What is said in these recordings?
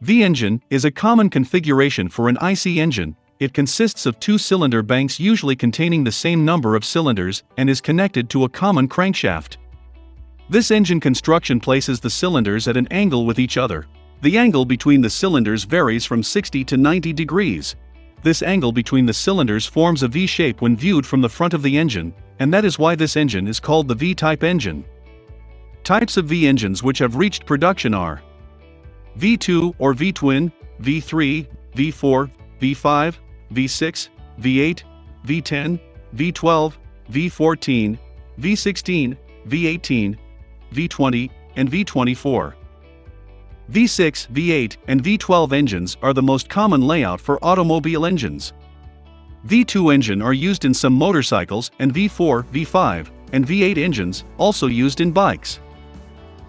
V-engine is a common configuration for an IC engine. It consists of two cylinder banks usually containing the same number of cylinders and is connected to a common crankshaft. This engine construction places the cylinders at an angle with each other. The angle between the cylinders varies from 60 to 90 degrees. This angle between the cylinders forms a V shape when viewed from the front of the engine, and that is why this engine is called the V-type engine. Types of V-engines which have reached production are V2 or V-twin, V3, V4, V5, V6, V8, V10, V12, V14, V16, V18, V20, and V24. V6, V8, and V12 engines are the most common layout for automobile engines. V2 engine are used in some motorcycles, and V4, V5, and V8 engines also used in bikes.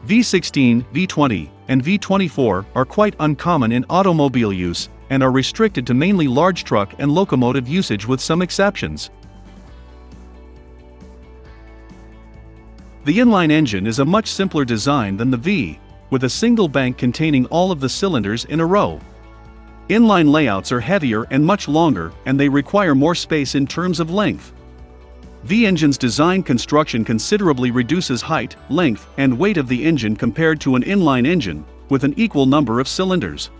V16, V20, and V24 are quite uncommon in automobile use and are restricted to mainly large truck and locomotive usage with some exceptions. The inline engine is a much simpler design than the V, with a single bank containing all of the cylinders in a row. Inline layouts are heavier and much longer, and they require more space in terms of length. V-engine's design construction considerably reduces height, length, and weight of the engine compared to an inline engine, with an equal number of cylinders.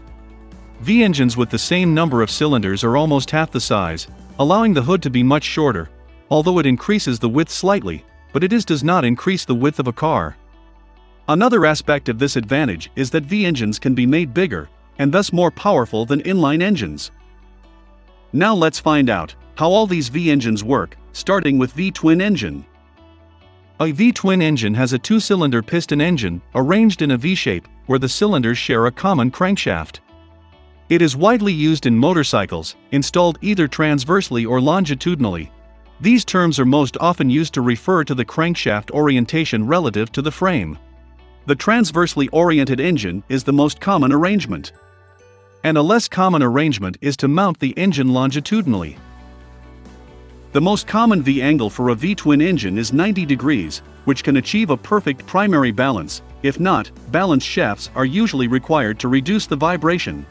V-engines with the same number of cylinders are almost half the size, allowing the hood to be much shorter, although it increases the width slightly, but it does not increase the width of a car. Another aspect of this advantage is that V-engines can be made bigger, and thus more powerful than inline engines. Now let's find out how all these V-engines work, starting with V-twin engine. A V-twin engine has a two-cylinder piston engine arranged in a V-shape where the cylinders share a common crankshaft. It is widely used in motorcycles, installed either transversely or longitudinally. These terms are most often used to refer to the crankshaft orientation relative to the frame. The transversely oriented engine is the most common arrangement, and a less common arrangement is to mount the engine longitudinally. The most common V-angle for a V-twin engine is 90 degrees, which can achieve a perfect primary balance. If not, balance shafts are usually required to reduce the vibration.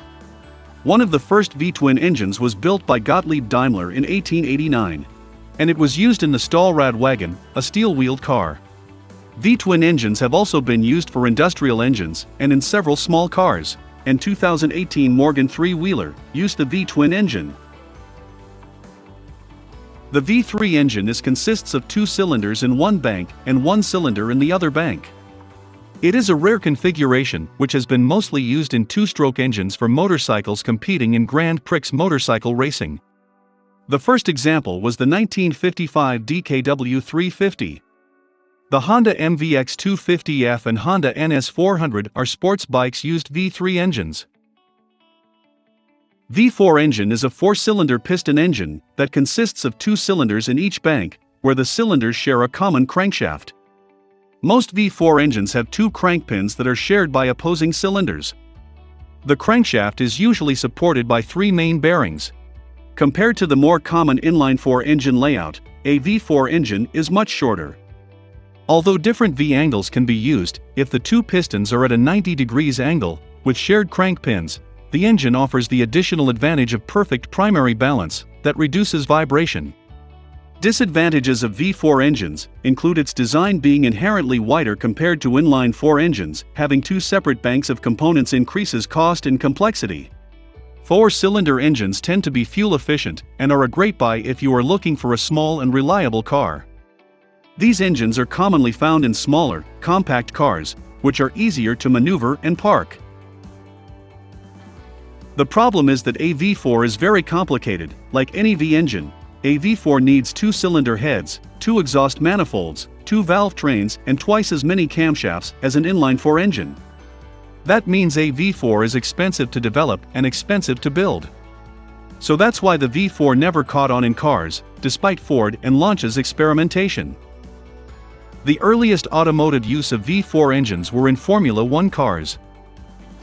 One of the first V-twin engines was built by Gottlieb Daimler in 1889, and it was used in the Stahlrad wagon, a steel-wheeled car. V-twin engines have also been used for industrial engines and in several small cars, and 2018 Morgan three-wheeler used the V-twin engine. The V3 engine consists of two cylinders in one bank and one cylinder in the other bank. It is a rare configuration which has been mostly used in two-stroke engines for motorcycles competing in Grand Prix motorcycle racing. The first example was the 1955 DKW 350. The Honda MVX 250F and Honda NS 400 are sports bikes used V3 engines. V4 engine is a four-cylinder piston engine that consists of two cylinders in each bank, where the cylinders share a common crankshaft. Most V4 engines have two crank pins that are shared by opposing cylinders. The crankshaft is usually supported by three main bearings. Compared to the more common inline-4 engine layout, a V4 engine is much shorter. Although different V-angles can be used, if the two pistons are at a 90 degrees angle, with shared crank pins, the engine offers the additional advantage of perfect primary balance that reduces vibration. Disadvantages of V4 engines include its design being inherently wider compared to inline-4 engines. Having two separate banks of components increases cost and complexity. Four-cylinder engines tend to be fuel efficient and are a great buy if you are looking for a small and reliable car. These engines are commonly found in smaller, compact cars, which are easier to maneuver and park. The problem is that a V4 is very complicated. Like any V engine, a V4 needs two cylinder heads, two exhaust manifolds, two valve trains, and twice as many camshafts as an inline-4 engine. That means a V4 is expensive to develop and expensive to build. So that's why the V4 never caught on in cars, despite Ford and Launch's experimentation. The earliest automotive use of V4 engines were in Formula One cars.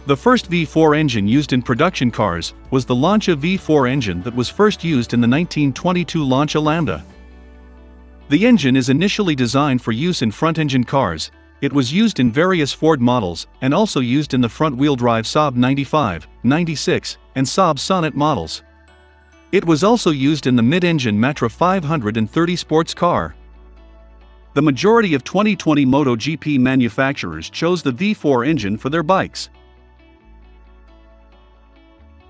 The first V4 engine used in production cars was the Lancia V4 engine that was first used in the 1922 Lancia Lambda. The engine is initially designed for use in front-engine cars. It was used in various Ford models and also used in the front-wheel drive Saab 95, 96, and Saab Sonnet models. It was also used in the mid-engine Matra 530 sports car. The majority of 2020 MotoGP manufacturers chose the V4 engine for their bikes.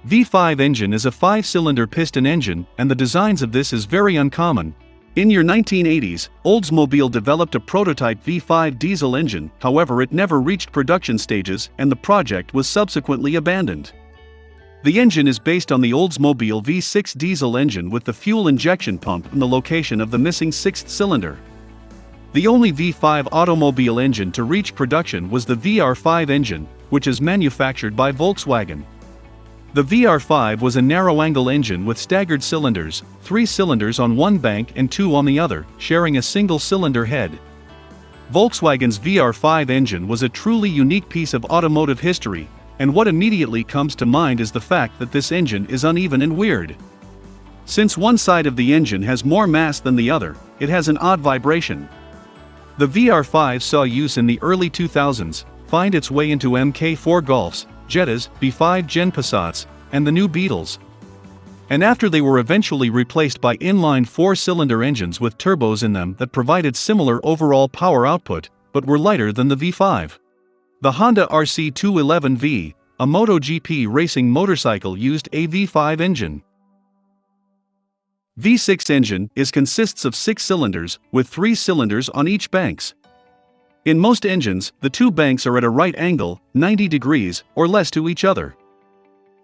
V5 engine is a 5-cylinder piston engine, and the designs of this is very uncommon. In your 1980s, Oldsmobile developed a prototype V5 diesel engine, however it never reached production stages and the project was subsequently abandoned. The engine is based on the Oldsmobile V6 diesel engine with the fuel injection pump in the location of the missing 6th cylinder. The only V5 automobile engine to reach production was the VR5 engine, which is manufactured by Volkswagen. The VR5 was a narrow-angle engine with staggered cylinders, 3 cylinders on one bank and 2 on the other, sharing a single cylinder head. Volkswagen's VR5 engine was a truly unique piece of automotive history, and what immediately comes to mind is the fact that this engine is uneven and weird. Since one side of the engine has more mass than the other, it has an odd vibration. The VR5 saw use in the early 2000s, find its way into Mk4 Golfs, Jettas, B5 Gen Passats, and the new Beetles. And after they were eventually replaced by inline 4-cylinder engines with turbos in them that provided similar overall power output, but were lighter than the V5. The Honda RC211V, a MotoGP racing motorcycle, used a V5 engine. V6 engine consists of 6 cylinders, with 3 cylinders on each banks. In most engines, the 2 banks are at a right angle, 90 degrees, or less to each other.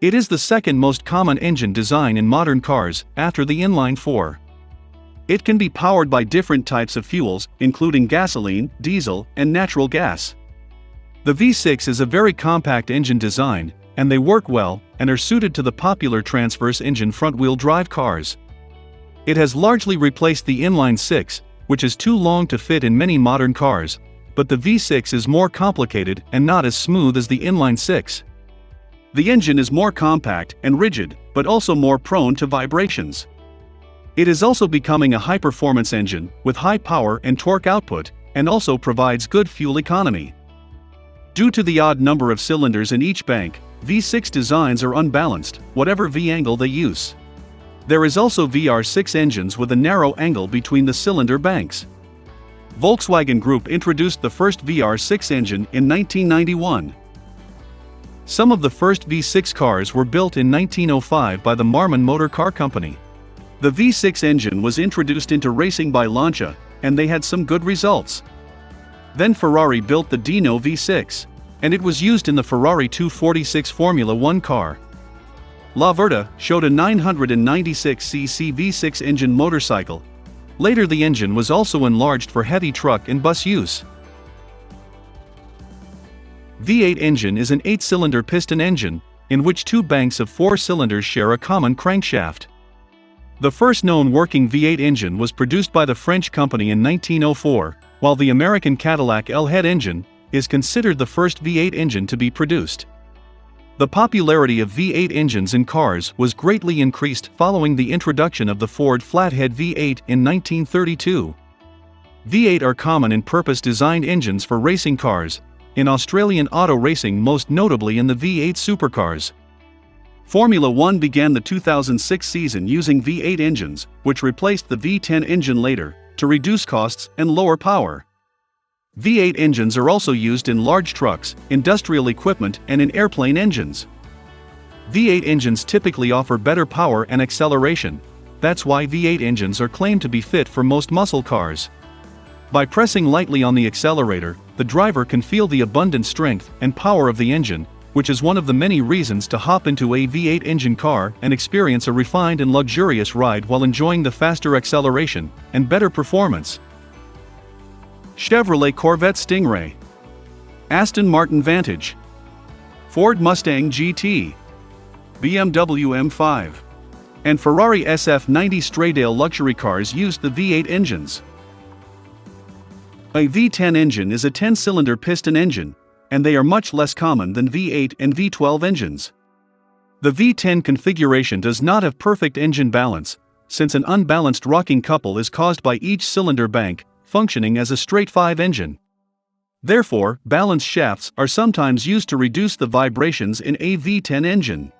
It is the second most common engine design in modern cars, after the inline 4. It can be powered by different types of fuels, including gasoline, diesel, and natural gas. The V6 is a very compact engine design, and they work well, and are suited to the popular transverse engine front-wheel drive cars. It has largely replaced the inline 6, which is too long to fit in many modern cars, but the V6 is more complicated and not as smooth as the inline 6. The engine is more compact and rigid, but also more prone to vibrations. It is also becoming a high-performance engine, with high power and torque output, and also provides good fuel economy. Due to the odd number of cylinders in each bank, V6 designs are unbalanced, whatever V-angle they use. There is also VR6 engines with a narrow angle between the cylinder banks. Volkswagen Group introduced the first VR6 engine in 1991. Some of the first V6 cars were built in 1905 by the Marmon Motor Car Company. The V6 engine was introduced into racing by Lancia, and they had some good results. Then Ferrari built the Dino V6, and it was used in the Ferrari 246 Formula 1 car. La Verda showed a 996cc V6 engine motorcycle. Later the engine was also enlarged for heavy truck and bus use. V8 engine is an 8-cylinder piston engine, in which 2 banks of 4 cylinders share a common crankshaft. The first known working V8 engine was produced by the French company in 1904, while the American Cadillac L-head engine is considered the first V8 engine to be produced. The popularity of V8 engines in cars was greatly increased following the introduction of the Ford Flathead V8 in 1932. V8 are common in purpose-designed engines for racing cars, in Australian auto racing most notably in the V8 supercars. Formula 1 began the 2006 season using V8 engines, which replaced the V10 engine later, to reduce costs and lower power. V8 engines are also used in large trucks, industrial equipment, and in airplane engines. V8 engines typically offer better power and acceleration. That's why V8 engines are claimed to be fit for most muscle cars. By pressing lightly on the accelerator, the driver can feel the abundant strength and power of the engine, which is one of the many reasons to hop into a V8 engine car and experience a refined and luxurious ride while enjoying the faster acceleration and better performance. Chevrolet Corvette Stingray, Aston Martin Vantage, Ford Mustang GT, BMW M5, and Ferrari SF90 Stradale luxury cars used the V8 engines. A V10 engine is a 10-cylinder piston engine, and they are much less common than V8 and V12 engines. The V10 configuration does not have perfect engine balance, since an unbalanced rocking couple is caused by each cylinder bank functioning as a straight 5 engine. Therefore, balance shafts are sometimes used to reduce the vibrations in a V10 engine.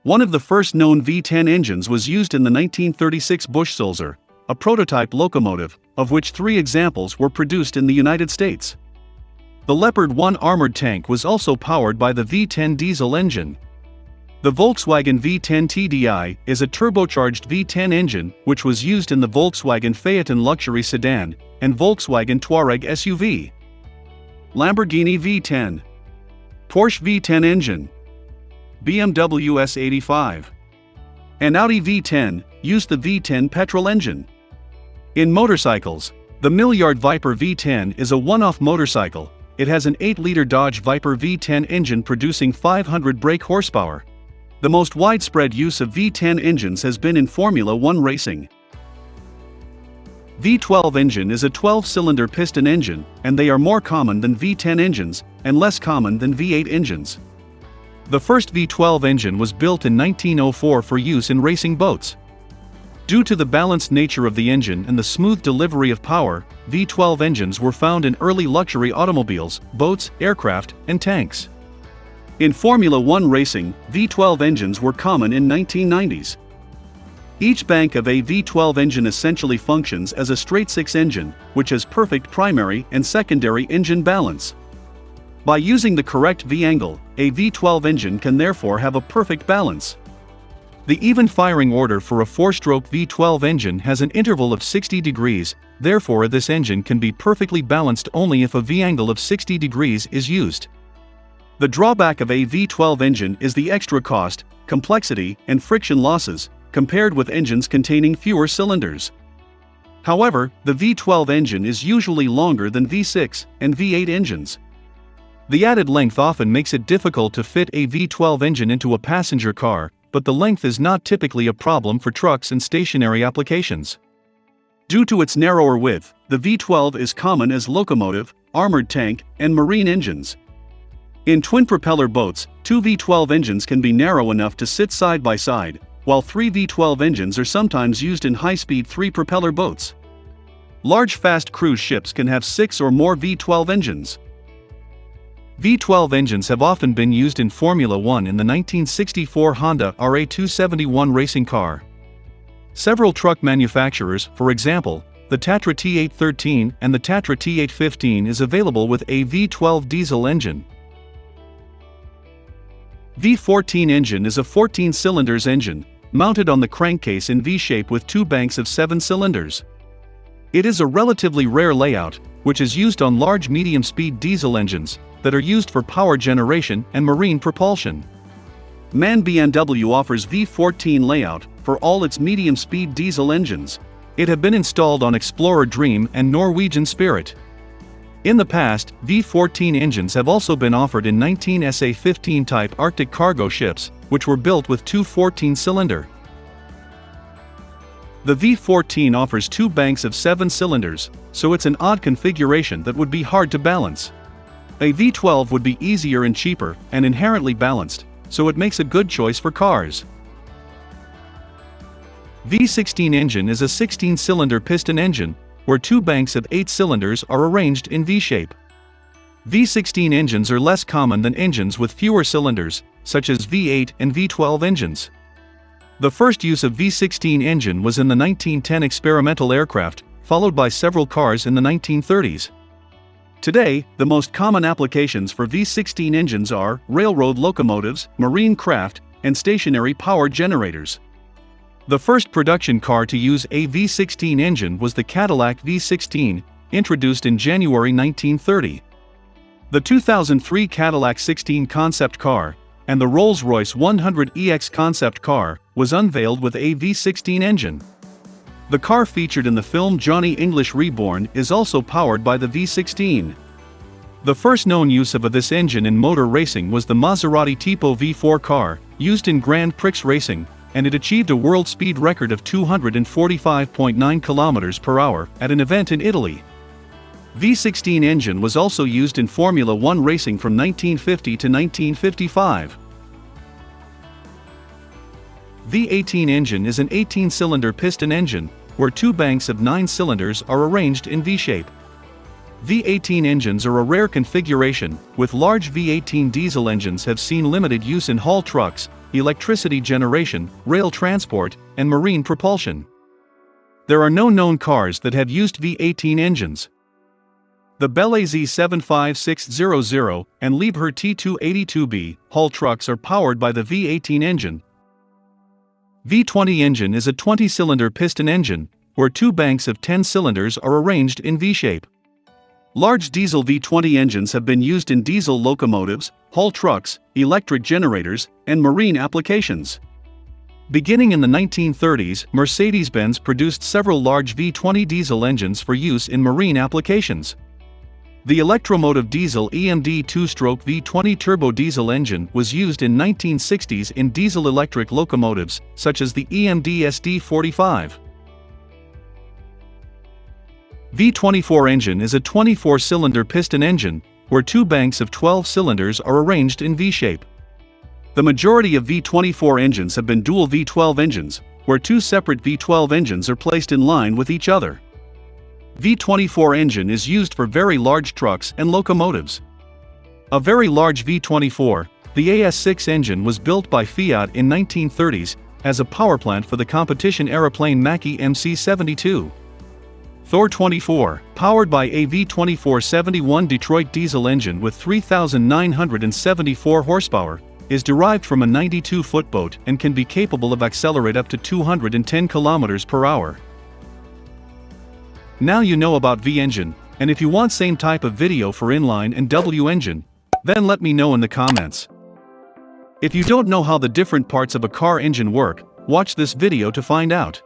One of the first known V10 engines was used in the 1936 Busch-Sulzer, a prototype locomotive, of which 3 examples were produced in the United States. The Leopard 1 armored tank was also powered by the V10 diesel engine. The Volkswagen V10 TDI is a turbocharged V10 engine which was used in the Volkswagen Phaeton luxury sedan and Volkswagen Touareg SUV. Lamborghini V10, Porsche V10 engine, BMW S85, and Audi V10 used the V10 petrol engine. In motorcycles, the Milliard Viper V10 is a one-off motorcycle. It has an 8-liter Dodge Viper V10 engine producing 500 brake horsepower. The most widespread use of V10 engines has been in Formula 1 racing. V12 engine is a 12-cylinder piston engine, and they are more common than V10 engines, and less common than V8 engines. The first V12 engine was built in 1904 for use in racing boats. Due to the balanced nature of the engine and the smooth delivery of power, V12 engines were found in early luxury automobiles, boats, aircraft, and tanks. In Formula 1 racing, V12 engines were common in 1990s. Each bank of a V12 engine essentially functions as a straight-six engine, which has perfect primary and secondary engine balance. By using the correct V-angle, a V12 engine can therefore have a perfect balance. The even firing order for a 4-stroke V12 engine has an interval of 60 degrees, therefore this engine can be perfectly balanced only if a V-angle of 60 degrees is used. The drawback of a V12 engine is the extra cost, complexity, and friction losses, compared with engines containing fewer cylinders. However, the V12 engine is usually longer than V6 and V8 engines. The added length often makes it difficult to fit a V12 engine into a passenger car, but the length is not typically a problem for trucks and stationary applications. Due to its narrower width, the V12 is common as locomotive, armored tank, and marine engines. In twin-propeller boats, 2 V12 engines can be narrow enough to sit side by side, while 3 V12 engines are sometimes used in high-speed 3-propeller boats. Large fast cruise ships can have 6 or more V12 engines. V12 engines have often been used in Formula 1 in the 1964 Honda RA271 racing car. Several truck manufacturers, for example, the Tatra T813 and the Tatra T815 is available with a V12 diesel engine. V14 engine is a 14-cylinder engine, mounted on the crankcase in V-shape with 2 banks of 7 cylinders. It is a relatively rare layout, which is used on large medium-speed diesel engines that are used for power generation and marine propulsion. MAN B&W offers V14 layout for all its medium-speed diesel engines. It have been installed on Explorer Dream and Norwegian Spirit. In the past, V14 engines have also been offered in 19 SA-15 type Arctic cargo ships, which were built with 2 14-cylinder. The V14 offers 2 banks of 7 cylinders, so it's an odd configuration that would be hard to balance. A V12 would be easier and cheaper, and inherently balanced, so it makes a good choice for cars. V16 engine is a 16-cylinder piston engine, where 2 banks of 8 cylinders are arranged in V-shape. V16 engines are less common than engines with fewer cylinders, such as V8 and V12 engines. The first use of V16 engine was in the 1910 experimental aircraft, followed by several cars in the 1930s. Today, the most common applications for V16 engines are railroad locomotives, marine craft, and stationary power generators. The first production car to use a V16 engine was the Cadillac V16, introduced in January 1930. The 2003 Cadillac 16 concept car, and the Rolls-Royce 100EX concept car, was unveiled with a V16 engine. The car featured in the film Johnny English Reborn is also powered by the V16. The first known use of this engine in motor racing was the Maserati Tipo V4 car, used in Grand Prix racing, and it achieved a world speed record of 245.9 km per hour at an event in Italy. V16 engine was also used in Formula 1 racing from 1950 to 1955. V18 engine is an 18-cylinder piston engine, where 2 banks of 9 cylinders are arranged in V-shape. V18 engines are a rare configuration, with large V18 diesel engines have seen limited use in haul trucks, electricity generation, rail transport, and marine propulsion. There are no known cars that have used V18 engines. The Belle Z75600 and Liebherr T282B haul trucks are powered by the V18 engine. V20 engine is a 20-cylinder piston engine, where two banks of 10 cylinders are arranged in V-shape. Large diesel V20 engines have been used in diesel locomotives, haul trucks, electric generators, and marine applications. Beginning in the 1930s, Mercedes-Benz produced several large V20 diesel engines for use in marine applications. The Electromotive Diesel EMD 2-stroke V20 turbo diesel engine was used in 1960s in diesel-electric locomotives, such as the EMD SD45. V24 engine is a 24-cylinder piston engine, where two banks of 12 cylinders are arranged in V-shape. The majority of V24 engines have been dual V12 engines, where two separate V12 engines are placed in line with each other. V24 engine is used for very large trucks and locomotives. A very large V24, the AS6 engine was built by Fiat in 1930s as a powerplant for the competition aeroplane Macchi MC-72. Thor 24, powered by a V24-71 Detroit diesel engine with 3,974 horsepower, is derived from a 92-foot boat and can be capable of accelerate up to 210 km per hour. Now you know about V-engine, and if you want same type of video for inline and W-engine, then let me know in the comments. If you don't know how the different parts of a car engine work, watch this video to find out.